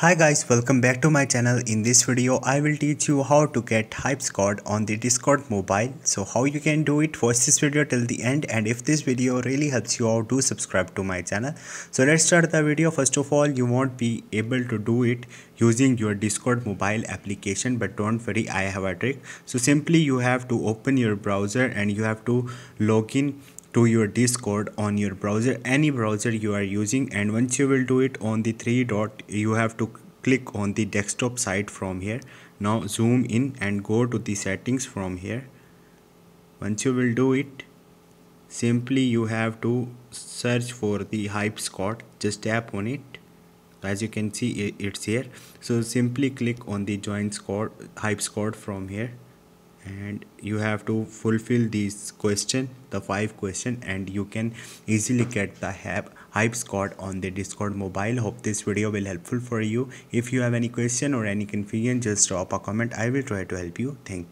Hi guys, welcome back to my channel. In this video I will teach you how to get hypesquad on the Discord mobile. So how you can do it, watch this video till the end, and if this video really helps you out, do subscribe to my channel. So let's start the video. First of all, you won't be able to do it using your Discord mobile application, but don't worry, I have a trick. So simply you have to open your browser and you have to log in to your Discord on your browser, any browser you are using, and once you will do it, on the three dot you have to click on the desktop side from here. Now zoom in and go to the settings from here. Once you will do it, simply you have to search for the hypesquad. Just tap on it. As you can see, it's here. So simply click on the join squad, hypesquad from here, and you have to fulfill these question, the 5 question, and you can easily get the hypesquad on the Discord mobile. Hope this video will helpful for you. If you have any question or any confusion, just drop a comment. I will try to help you. Thank you.